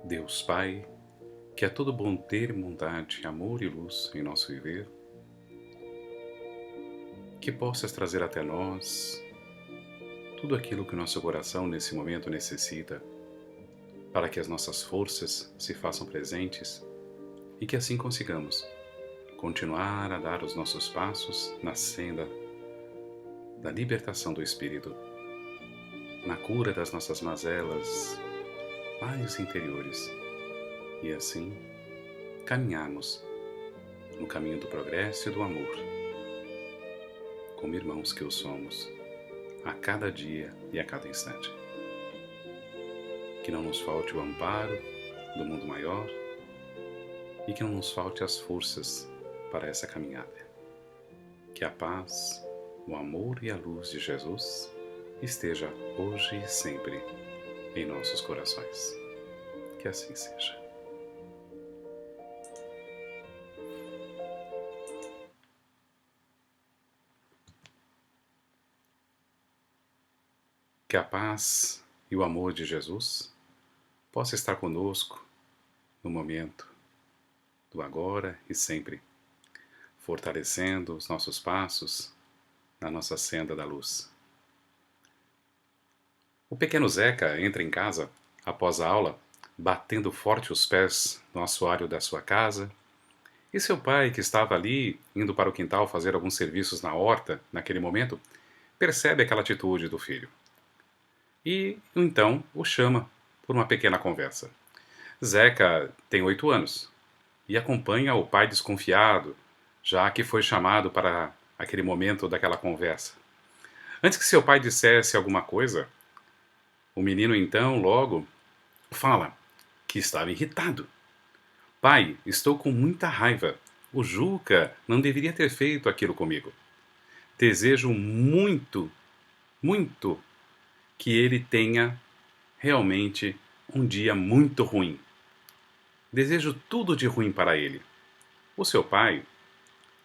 Deus Pai, que é todo bom ter bondade, amor e luz em nosso viver, que possas trazer até nós tudo aquilo que o nosso coração nesse momento necessita, para que as nossas forças se façam presentes e que assim consigamos continuar a dar os nossos passos na senda da libertação do espírito, na cura das nossas mazelas mais interiores e assim caminharmos no caminho do progresso e do amor, como irmãos que o somos, a cada dia e a cada instante. Que não nos falte o amparo do mundo maior e que não nos falte as forças para essa caminhada. Que a paz, o amor e a luz de Jesus esteja hoje e sempre em nossos corações. Que assim seja. Que a paz e o amor de Jesus possa estar conosco no momento do agora e sempre, fortalecendo os nossos passos na nossa senda da luz. O pequeno Zeca entra em casa após a aula, batendo forte os pés no assoalho da sua casa, e seu pai, que estava ali indo para o quintal fazer alguns serviços na horta naquele momento, percebe aquela atitude do filho. E então o chama por uma pequena conversa. Zeca tem 8 anos e acompanha o pai desconfiado, já que foi chamado para aquele momento daquela conversa. Antes que seu pai dissesse alguma coisa, o menino então logo fala que estava irritado. Pai, estou com muita raiva. O Juca não deveria ter feito aquilo comigo. Desejo muito, muito que ele tenha realmente um dia muito ruim. Desejo tudo de ruim para ele. O seu pai,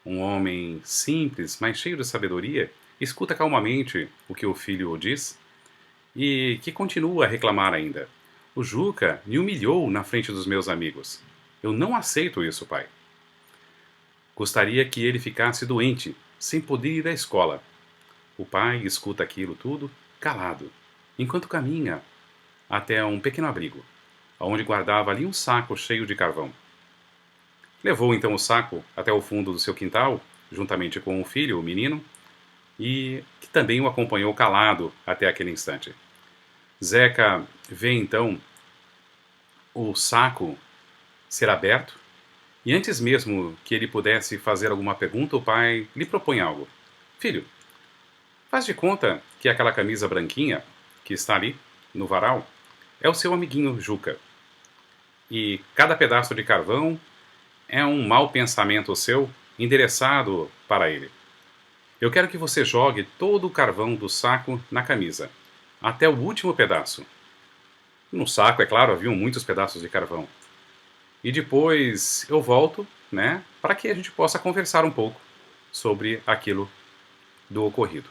um homem simples, mas cheio de sabedoria, escuta calmamente o que o filho diz e que continua a reclamar ainda. O Juca me humilhou na frente dos meus amigos. Eu não aceito isso, pai. Gostaria que ele ficasse doente, sem poder ir à escola. O pai escuta aquilo tudo, calado, enquanto caminha até um pequeno abrigo, onde guardava ali um saco cheio de carvão. Levou então o saco até o fundo do seu quintal, juntamente com o filho, o menino, e que também o acompanhou calado até aquele instante. Zeca vê então o saco ser aberto, e antes mesmo que ele pudesse fazer alguma pergunta, o pai lhe propõe algo. Filho, faz de conta que aquela camisa branquinha que está ali, no varal, é o seu amiguinho Juca. E cada pedaço de carvão é um mau pensamento seu endereçado para ele. Eu quero que você jogue todo o carvão do saco na camisa, até o último pedaço. No saco, é claro, haviam muitos pedaços de carvão. E depois eu volto, né, para que a gente possa conversar um pouco sobre aquilo do ocorrido.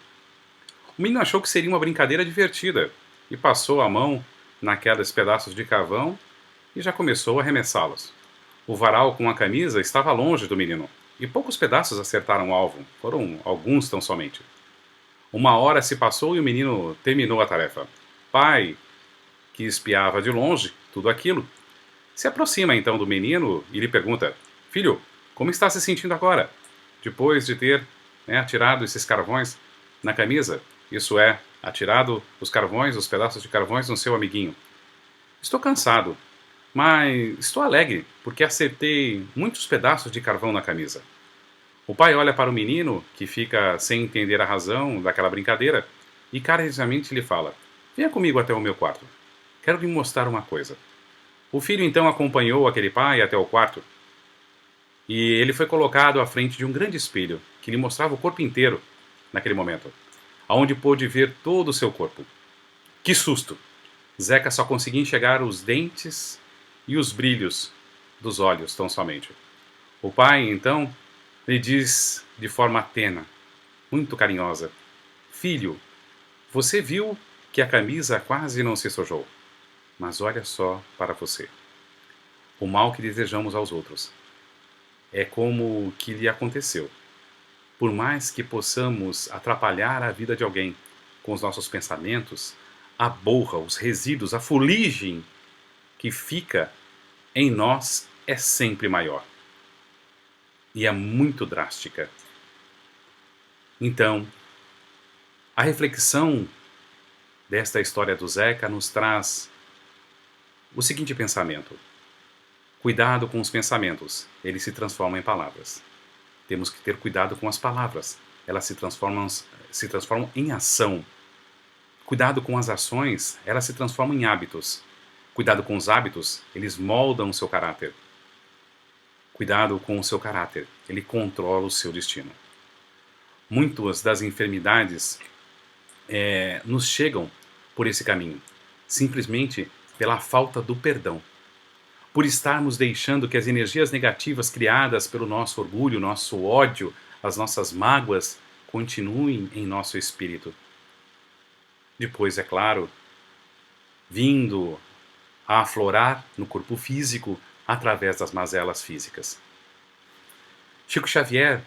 O menino achou que seria uma brincadeira divertida e passou a mão naqueles pedaços de carvão e já começou a arremessá-los. O varal com a camisa estava longe do menino e poucos pedaços acertaram o alvo, foram alguns tão somente. Uma hora se passou e o menino terminou a tarefa. Pai, que espiava de longe tudo aquilo, se aproxima então do menino e lhe pergunta: Filho, como está se sentindo agora? Depois de ter atirado esses carvões na camisa, isso é, atirado os carvões, os pedaços de carvões no seu amiguinho. Estou cansado, mas estou alegre porque acertei muitos pedaços de carvão na camisa. O pai olha para o menino, que fica sem entender a razão daquela brincadeira, e carinhosamente lhe fala: Venha comigo até o meu quarto. Quero lhe mostrar uma coisa. O filho então acompanhou aquele pai até o quarto e ele foi colocado à frente de um grande espelho que lhe mostrava o corpo inteiro naquele momento, aonde pôde ver todo o seu corpo. Que susto! Zeca só conseguia enxergar os dentes e os brilhos dos olhos tão somente. O pai então lhe diz de forma tena, muito carinhosa: Filho, você viu que a camisa quase não se sujou. Mas olha só para você. o mal que desejamos aos outros. É como que lhe aconteceu. Por mais que possamos atrapalhar a vida de alguém com os nossos pensamentos, a borra, os resíduos, a fuligem que fica em nós é sempre maior. E é muito drástica. Então, a reflexão desta história do Zeca nos traz o seguinte pensamento: cuidado com os pensamentos, eles se transformam em palavras. Temos que ter cuidado com as palavras, elas se transformam em ação. Cuidado com as ações, elas se transformam em hábitos. Cuidado com os hábitos, eles moldam o seu caráter. Cuidado com o seu caráter, ele controla o seu destino. Muitas das enfermidades nos chegam por esse caminho, simplesmente pela falta do perdão. Por estarmos deixando que as energias negativas criadas pelo nosso orgulho, nosso ódio, as nossas mágoas, continuem em nosso espírito. Depois, é claro, vindo a aflorar no corpo físico através das mazelas físicas. Chico Xavier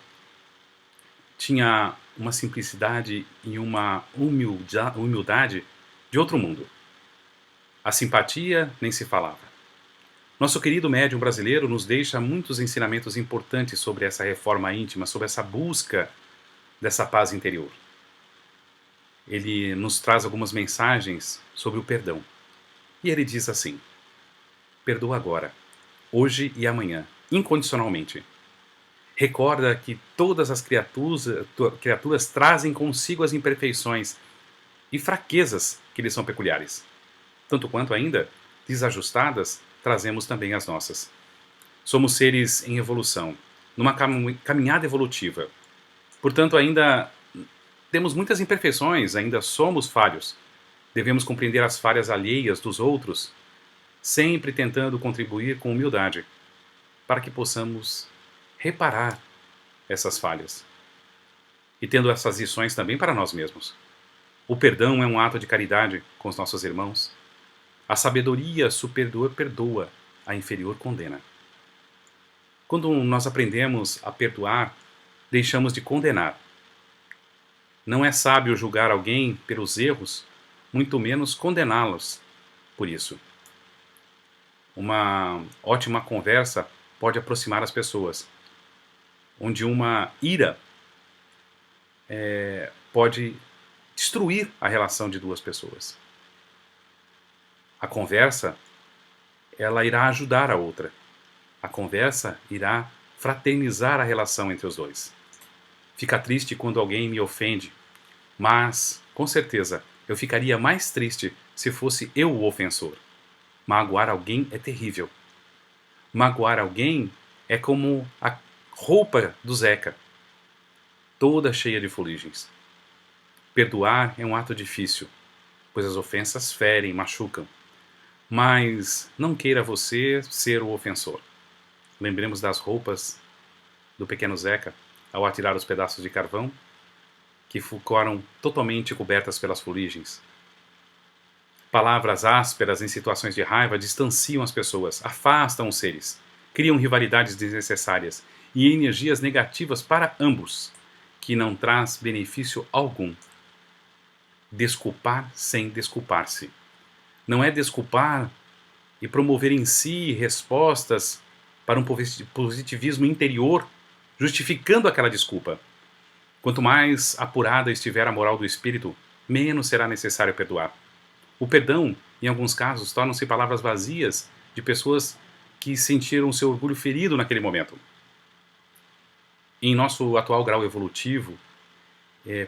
tinha uma simplicidade e uma humildade de outro mundo. A simpatia nem se falava. Nosso querido médium brasileiro nos deixa muitos ensinamentos importantes sobre essa reforma íntima, sobre essa busca dessa paz interior. Ele nos traz algumas mensagens sobre o perdão. E ele diz assim: perdoa agora, hoje e amanhã, incondicionalmente. Recorda que todas as criaturas trazem consigo as imperfeições e fraquezas que lhes são peculiares. Tanto quanto ainda, desajustadas, trazemos também as nossas. Somos seres em evolução, numa caminhada evolutiva. Portanto, ainda temos muitas imperfeições, ainda somos falhos. Devemos compreender as falhas alheias dos outros, sempre tentando contribuir com humildade, para que possamos reparar essas falhas. E tendo essas lições também para nós mesmos. O perdão é um ato de caridade com os nossos irmãos. A sabedoria superior perdoa, a inferior condena. Quando nós aprendemos a perdoar, deixamos de condenar. Não é sábio julgar alguém pelos erros, muito menos condená-los por isso. Uma ótima conversa pode aproximar as pessoas, onde uma ira pode destruir a relação de duas pessoas. A conversa, ela irá ajudar a outra. A conversa irá fraternizar a relação entre os dois. Fica triste quando alguém me ofende, mas, com certeza, eu ficaria mais triste se fosse eu o ofensor. Magoar alguém é terrível. Magoar alguém é como a roupa do Zeca, toda cheia de fuligens. Perdoar é um ato difícil, pois as ofensas ferem, machucam. Mas não queira você ser o ofensor. Lembremos das roupas do pequeno Zeca ao atirar os pedaços de carvão, que ficaram totalmente cobertas pelas fuligens. Palavras ásperas em situações de raiva distanciam as pessoas, afastam os seres, criam rivalidades desnecessárias e energias negativas para ambos, que não traz benefício algum. Desculpar sem desculpar-se. Não é desculpar e promover em si respostas para um positivismo interior, justificando aquela desculpa. Quanto mais apurada estiver a moral do espírito, menos será necessário perdoar. O perdão, em alguns casos, tornam-se palavras vazias de pessoas que sentiram seu orgulho ferido naquele momento. Em nosso atual grau evolutivo,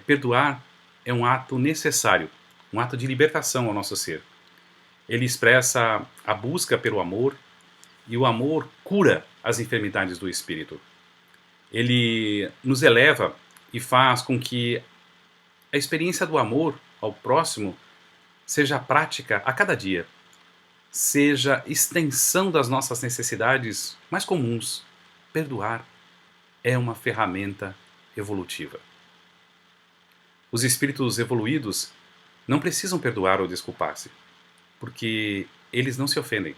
perdoar é um ato necessário, um ato de libertação ao nosso ser. Ele expressa a busca pelo amor, e o amor cura as enfermidades do espírito. Ele nos eleva e faz com que a experiência do amor ao próximo seja prática a cada dia, seja extensão das nossas necessidades mais comuns. Perdoar é uma ferramenta evolutiva. Os espíritos evoluídos não precisam perdoar ou desculpar-se, porque eles não se ofendem.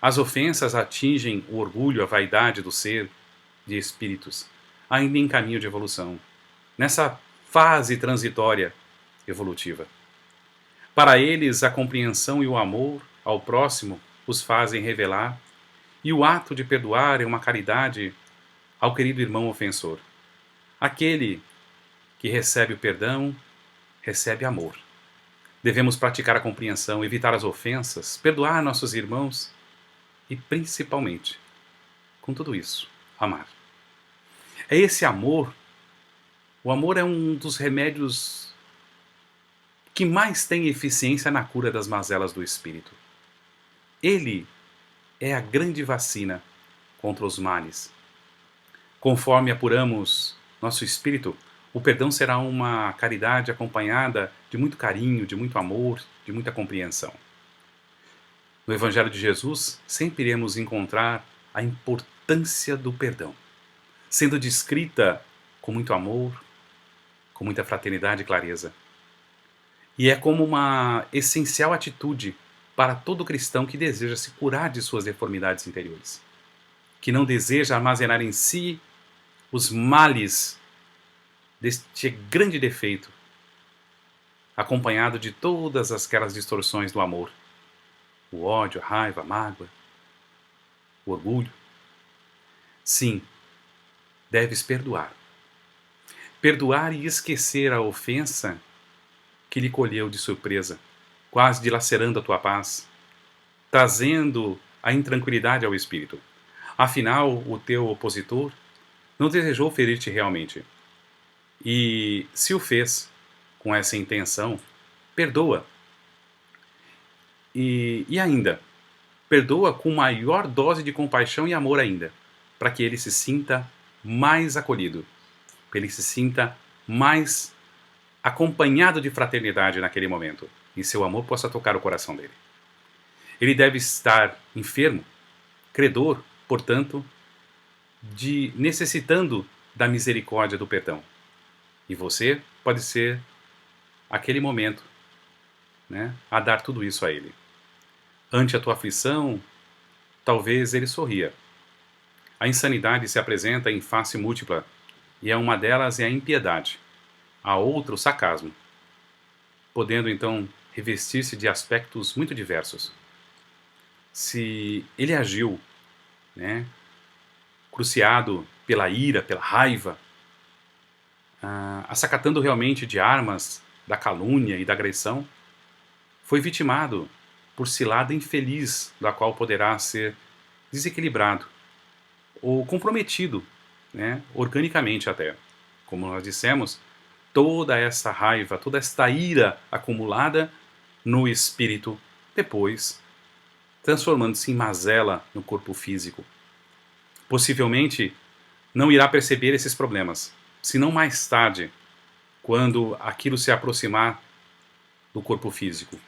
As ofensas atingem o orgulho, a vaidade do ser, de espíritos, ainda em caminho de evolução, nessa fase transitória evolutiva. Para eles, a compreensão e o amor ao próximo os fazem revelar, e o ato de perdoar é uma caridade ao querido irmão ofensor. Aquele que recebe o perdão, recebe amor. Devemos praticar a compreensão, evitar as ofensas, perdoar nossos irmãos e, principalmente, com tudo isso, amar. É esse amor, o amor é um dos remédios que mais tem eficiência na cura das mazelas do espírito. Ele é a grande vacina contra os males. Conforme apuramos nosso espírito, o perdão será uma caridade acompanhada de muito carinho, de muito amor, de muita compreensão. No Evangelho de Jesus, sempre iremos encontrar a importância do perdão, sendo descrita com muito amor, com muita fraternidade e clareza. E é como uma essencial atitude para todo cristão que deseja se curar de suas deformidades interiores, que não deseja armazenar em si os males deste grande defeito, acompanhado de todas aquelas distorções do amor, o ódio, a raiva, a mágoa, o orgulho. Sim, deves perdoar. Perdoar e esquecer a ofensa que lhe colheu de surpresa, quase dilacerando a tua paz, trazendo a intranquilidade ao espírito. Afinal, o teu opositor não desejou ferir-te realmente. E se o fez com essa intenção, perdoa. E ainda, perdoa com maior dose de compaixão e amor ainda, para que ele se sinta mais acolhido, para que ele se sinta mais acompanhado de fraternidade naquele momento, e seu amor possa tocar o coração dele. Ele deve estar enfermo, credor, portanto, necessitando da misericórdia do perdão. E você pode ser aquele momento, né, a dar tudo isso a ele. Ante a tua aflição, talvez ele sorria. A insanidade se apresenta em face múltipla, e uma delas é a impiedade, a outra o sarcasmo, podendo então revestir-se de aspectos muito diversos. Se ele agiu, né, cruciado pela ira, pela raiva, assacatando realmente de armas da calúnia e da agressão, foi vitimado por cilada infeliz, da qual poderá ser desequilibrado ou comprometido, né, organicamente até. Como nós dissemos, toda essa raiva, toda esta ira acumulada no espírito, depois transformando-se em mazela no corpo físico. Possivelmente não irá perceber esses problemas, senão mais tarde, quando aquilo se aproximar do corpo físico.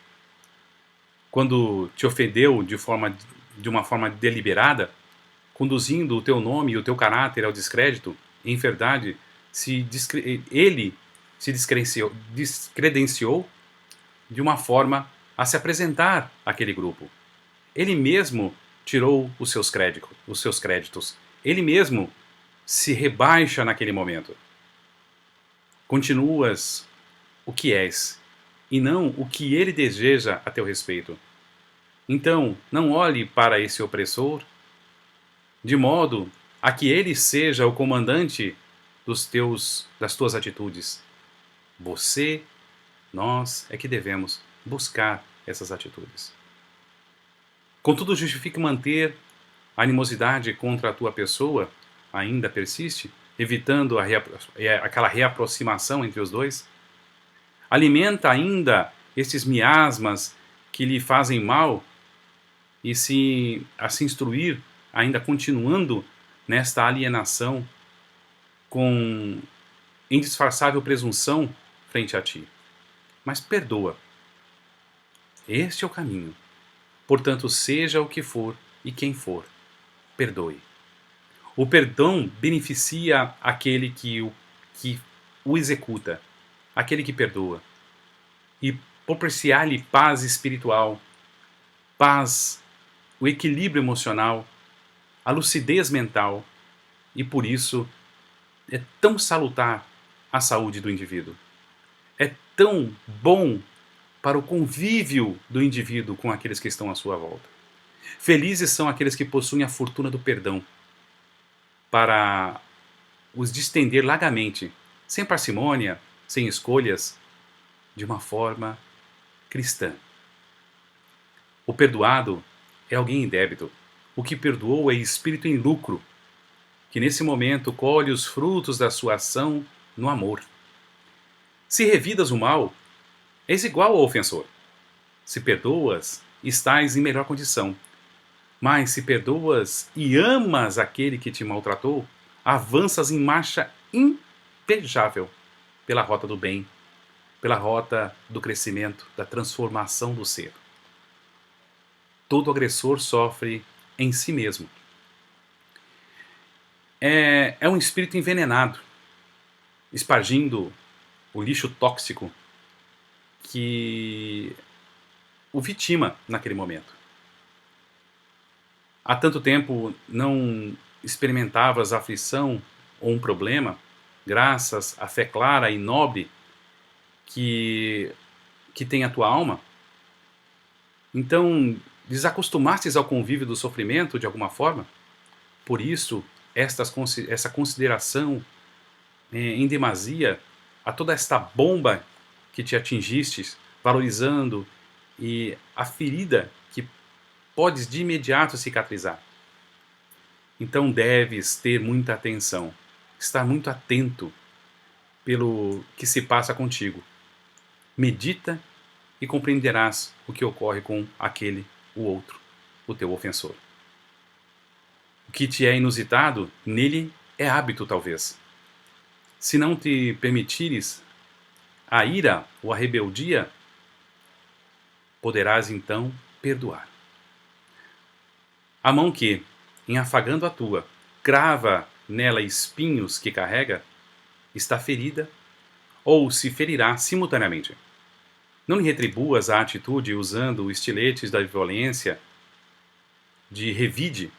Quando te ofendeu de uma forma deliberada, conduzindo o teu nome e o teu caráter ao descrédito, em verdade, ele se descredenciou de uma forma a se apresentar àquele grupo. Ele mesmo tirou os seus créditos. Ele mesmo se rebaixa naquele momento. Continuas o que és, e não o que ele deseja a teu respeito. Então, não olhe para esse opressor de modo a que ele seja o comandante das tuas atitudes. Nós é que devemos buscar essas atitudes. Contudo, justifique manter a animosidade contra a tua pessoa ainda persiste, evitando aquela reaproximação entre os dois? Alimenta ainda esses miasmas que lhe fazem mal e a se instruir, ainda continuando nesta alienação com indisfarçável presunção frente a ti. Mas perdoa. Este é o caminho. Portanto, seja o que for e quem for, perdoe. O perdão beneficia aquele que o executa, aquele que perdoa, e propiciar-lhe paz espiritual, paz o equilíbrio emocional, a lucidez mental, e por isso é tão salutar à saúde do indivíduo. É tão bom para o convívio do indivíduo com aqueles que estão à sua volta. Felizes são aqueles que possuem a fortuna do perdão, para os distender largamente, sem parcimônia, sem escolhas, de uma forma cristã. O perdoado é alguém em débito. O que perdoou é espírito em lucro, que nesse momento colhe os frutos da sua ação no amor. Se revidas o mal, és igual ao ofensor. Se perdoas, estás em melhor condição. Mas se perdoas e amas aquele que te maltratou, avanças em marcha impejável pela rota do bem, pela rota do crescimento, da transformação do ser. Todo agressor sofre em si mesmo. É um espírito envenenado, espargindo o lixo tóxico que o vitima naquele momento. Há tanto tempo não experimentavas aflição ou um problema, graças à fé clara e nobre que tem a tua alma. Então, desacostumastes ao convívio do sofrimento de alguma forma. Por isso, essa consideração em demasia a toda esta bomba que te atingistes, valorizando e a ferida que podes de imediato cicatrizar. Então deves ter muita atenção, estar muito atento pelo que se passa contigo. Medita e compreenderás o que ocorre com aquele, o outro, o teu ofensor. O que te é inusitado, nele é hábito talvez. Se não te permitires a ira ou a rebeldia, poderás então perdoar. A mão que, em afagando a tua, crava nela espinhos que carrega, está ferida ou se ferirá simultaneamente. Não lhe retribuas a atitude usando estiletes da violência, de revide,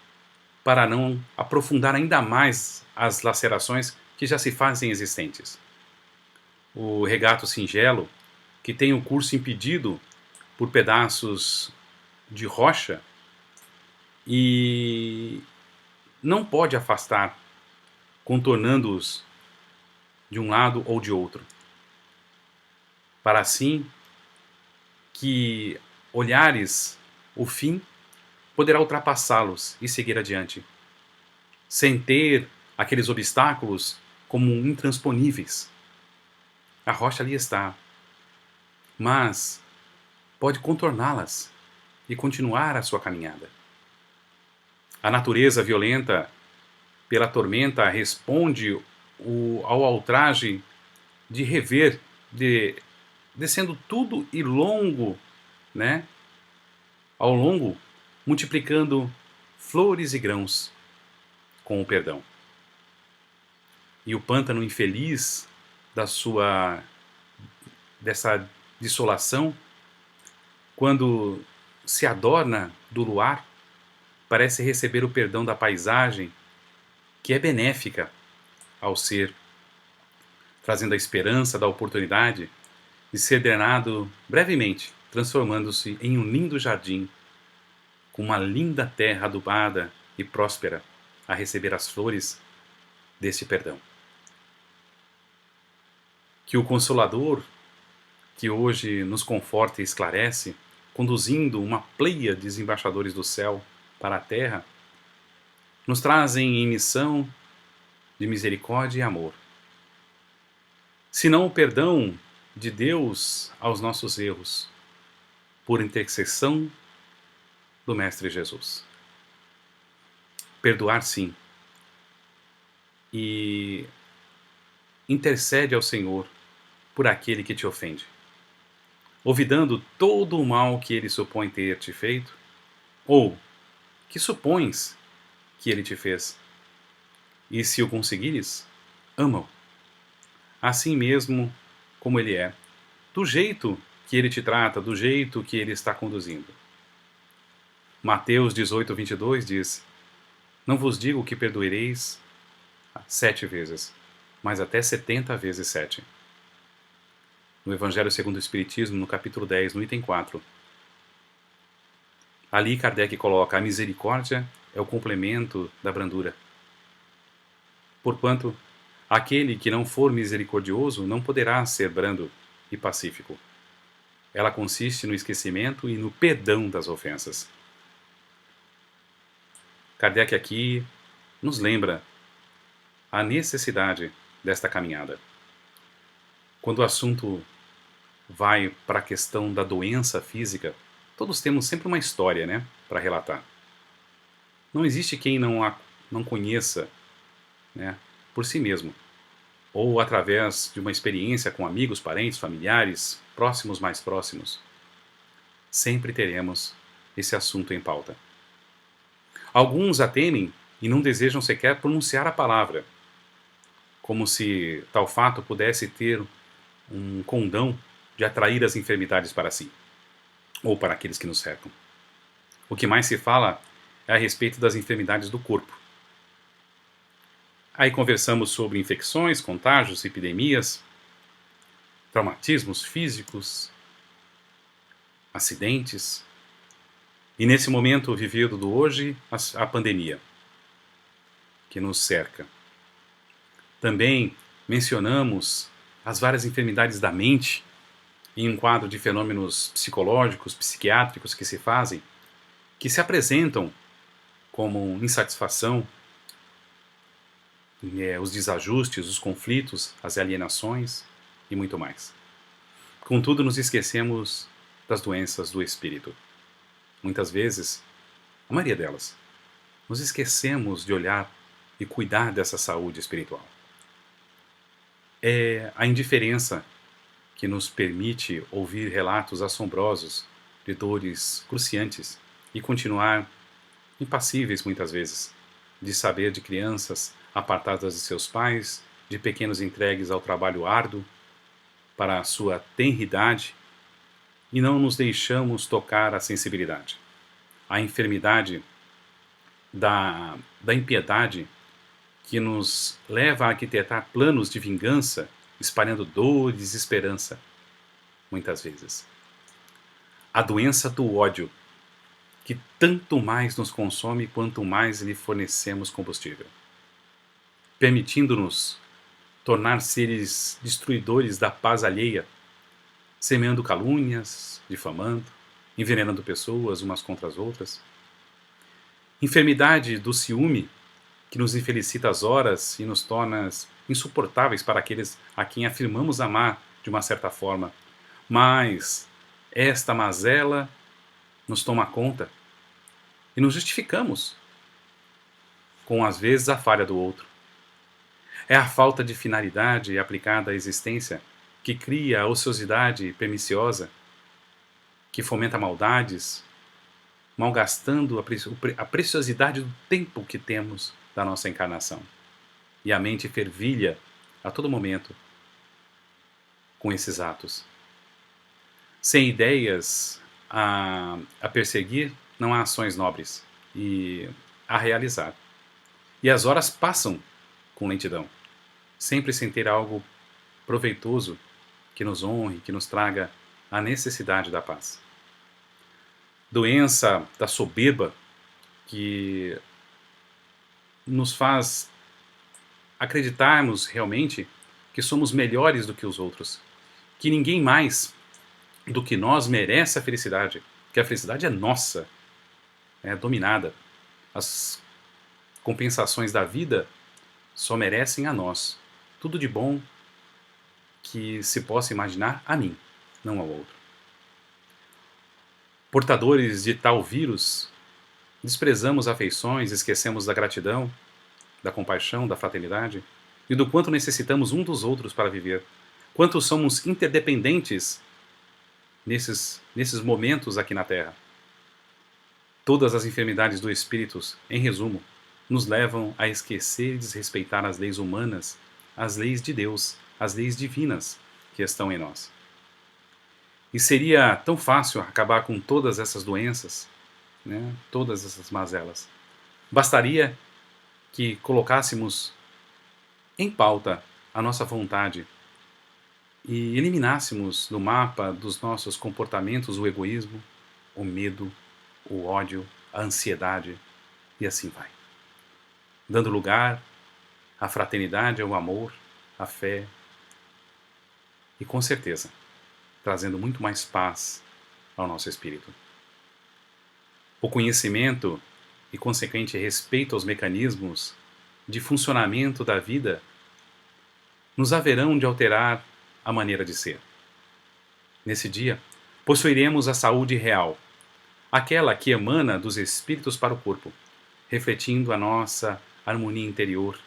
para não aprofundar ainda mais as lacerações que já se fazem existentes. O regato singelo, que tem o curso impedido por pedaços de rocha e não pode afastar, contornando-os de um lado ou de outro, para assim que olhares o fim, poderá ultrapassá-los e seguir adiante, sem ter aqueles obstáculos como intransponíveis. A rocha ali está, mas pode contorná-las e continuar a sua caminhada. A natureza violenta pela tormenta responde ao ultraje de rever, descendo tudo e longo, né? Ao longo, multiplicando flores e grãos com o perdão. E o pântano infeliz dessa dissolação, quando se adorna do luar, parece receber o perdão da paisagem, que é benéfica ao ser, trazendo a esperança da oportunidade de ser drenado brevemente, transformando-se em um lindo jardim, com uma linda terra adubada e próspera a receber as flores desse perdão. Que o Consolador, que hoje nos conforta e esclarece, conduzindo uma pleia de embaixadores do céu para a terra, nos trazem em missão de misericórdia e amor. Senão o perdão de Deus aos nossos erros, por intercessão do Mestre Jesus. Perdoar sim. E intercede ao Senhor por aquele que te ofende, olvidando todo o mal que ele supõe ter te feito, ou que supões que ele te fez. E se o conseguires, ama-o, assim mesmo como ele é, do jeito que ele te trata, do jeito que ele está conduzindo. Mateus 18:22 diz: Não vos digo que perdoareis 7 vezes, mas até 70 vezes 7. No Evangelho segundo o Espiritismo, no capítulo 10, no item 4, ali Kardec coloca: a misericórdia é o complemento da brandura. Porquanto, aquele que não for misericordioso não poderá ser brando e pacífico. Ela consiste no esquecimento e no perdão das ofensas. Kardec aqui nos lembra a necessidade desta caminhada. Quando o assunto vai para a questão da doença física, todos temos sempre uma história, né, para relatar. Não existe quem não conheça, né, por si mesmo, ou através de uma experiência com amigos, parentes, familiares, próximos, mais próximos. Sempre teremos esse assunto em pauta. Alguns a temem e não desejam sequer pronunciar a palavra, como se tal fato pudesse ter um condão de atrair as enfermidades para si, ou para aqueles que nos cercam. O que mais se fala é a respeito das enfermidades do corpo. Aí conversamos sobre infecções, contágios, epidemias, traumatismos físicos, acidentes, e nesse momento vivido do hoje, a pandemia que nos cerca. Também mencionamos as várias enfermidades da mente em um quadro de fenômenos psicológicos, psiquiátricos que se fazem, que se apresentam como insatisfação, os desajustes, os conflitos, as alienações e muito mais. Contudo, nos esquecemos das doenças do espírito. Muitas vezes, a maioria delas, nos esquecemos de olhar e cuidar dessa saúde espiritual. É a indiferença que nos permite ouvir relatos assombrosos de dores cruciantes e continuar impassíveis muitas vezes, de saber de crianças apartadas de seus pais, de pequenos entregues ao trabalho árduo para a sua tenridade, e não nos deixamos tocar a sensibilidade. A enfermidade da impiedade que nos leva a arquitetar planos de vingança, espalhando dor e desesperança, muitas vezes. A doença do ódio, que tanto mais nos consome quanto mais lhe fornecemos combustível, permitindo-nos tornar seres destruidores da paz alheia, semeando calúnias, difamando, envenenando pessoas umas contra as outras. Enfermidade do ciúme, que nos infelicita às horas e nos torna insuportáveis para aqueles a quem afirmamos amar de uma certa forma. Mas esta mazela nos toma conta e nos justificamos com, às vezes, a falha do outro. É a falta de finalidade aplicada à existência que cria a ociosidade perniciosa, que fomenta maldades, malgastando a preciosidade do tempo que temos da nossa encarnação. E a mente fervilha a todo momento com esses atos. Sem ideias a perseguir, não há ações nobres e a realizar. E as horas passam com lentidão, sempre sem ter algo proveitoso que nos honre, que nos traga a necessidade da paz. Doença da soberba que nos faz acreditarmos realmente que somos melhores do que os outros, que ninguém mais do que nós merece a felicidade, que a felicidade é nossa, é dominada. As compensações da vida só merecem a nós. Tudo de bom que se possa imaginar a mim, não ao outro. Portadores de tal vírus, desprezamos afeições, esquecemos da gratidão, da compaixão, da fraternidade e do quanto necessitamos um dos outros para viver. Quanto somos interdependentes nesses momentos aqui na Terra. Todas as enfermidades do espírito, em resumo, nos levam a esquecer e desrespeitar as leis humanas, as leis de Deus, as leis divinas que estão em nós. E seria tão fácil acabar com todas essas doenças né, todas essas mazelas. Bastaria que colocássemos em pauta a nossa vontade e eliminássemos do mapa dos nossos comportamentos o egoísmo, o medo, o ódio, a ansiedade e assim vai. Dando lugar à fraternidade, ao amor, à fé e, com certeza, trazendo muito mais paz ao nosso espírito. O conhecimento e consequente respeito aos mecanismos de funcionamento da vida nos haverão de alterar a maneira de ser. Nesse dia, possuiremos a saúde real, aquela que emana dos espíritos para o corpo, refletindo a nossa harmonia interior,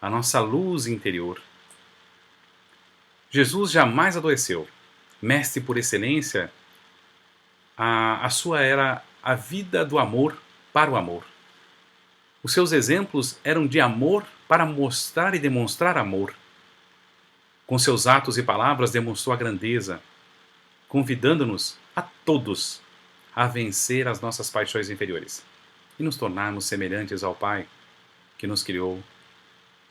a nossa luz interior. Jesus jamais adoeceu. Mestre por excelência, a sua era a vida do amor para o amor. Os seus exemplos eram de amor para mostrar e demonstrar amor. Com seus atos e palavras demonstrou a grandeza, convidando-nos a todos a vencer as nossas paixões inferiores e nos tornarmos semelhantes ao Pai que nos criou,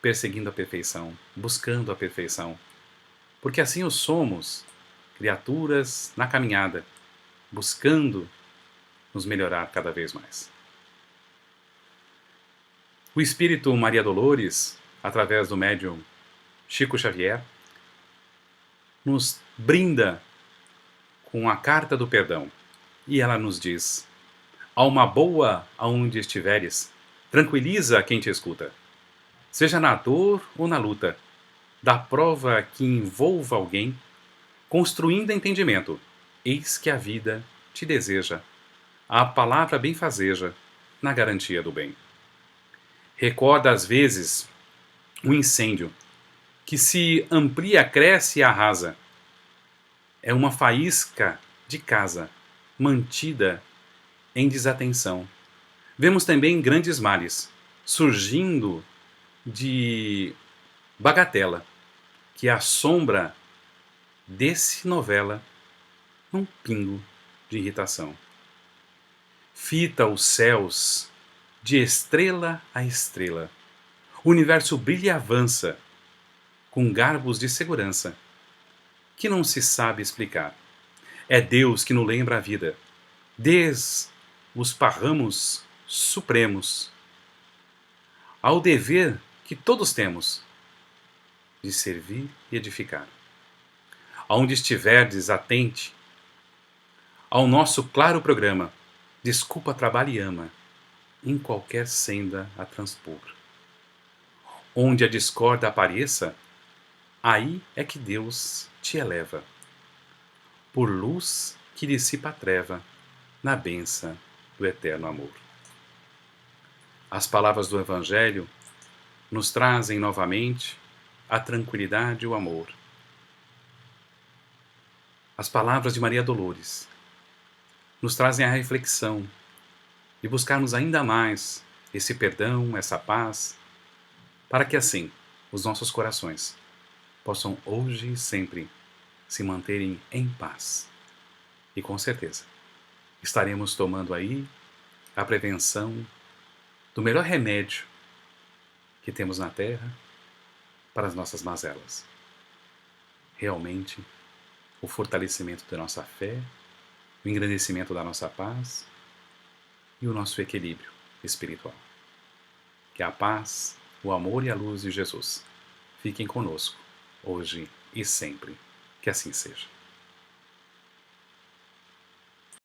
perseguindo a perfeição, buscando a perfeição. Porque assim o somos, criaturas na caminhada, buscando nos melhorar cada vez mais. O Espírito Maria Dolores, através do médium Chico Xavier, nos brinda com a carta do perdão. E ela nos diz: alma boa aonde estiveres, tranquiliza quem te escuta. Seja na dor ou na luta, dá prova que envolva alguém, construindo entendimento. Eis que a vida te deseja a palavra benfazeja na garantia do bem. Recorda às vezes um incêndio que se amplia, cresce e arrasa. É uma faísca de casa mantida em desatenção. Vemos também grandes males surgindo de bagatela que assombra desse novela um pingo de irritação. Fita os céus de estrela a estrela. O universo brilha e avança com garbos de segurança que não se sabe explicar. É Deus que nos lembra a vida, desde os parramos supremos, ao dever que todos temos de servir e edificar. Aonde estiverdes, atente ao nosso claro programa. Desculpa, trabalha e ama, em qualquer senda a transpor. Onde a discórdia apareça, aí é que Deus te eleva, por luz que dissipa a treva, na benção do eterno amor. As palavras do Evangelho nos trazem novamente a tranquilidade e o amor. As palavras de Maria Dolores nos trazem a reflexão de buscarmos ainda mais esse perdão, essa paz, para que assim os nossos corações possam hoje e sempre se manterem em paz. E com certeza estaremos tomando aí a prevenção do melhor remédio que temos na Terra para as nossas mazelas. Realmente, o fortalecimento da nossa fé, o engrandecimento da nossa paz e o nosso equilíbrio espiritual. Que a paz, o amor e a luz de Jesus fiquem conosco, hoje e sempre. Que assim seja.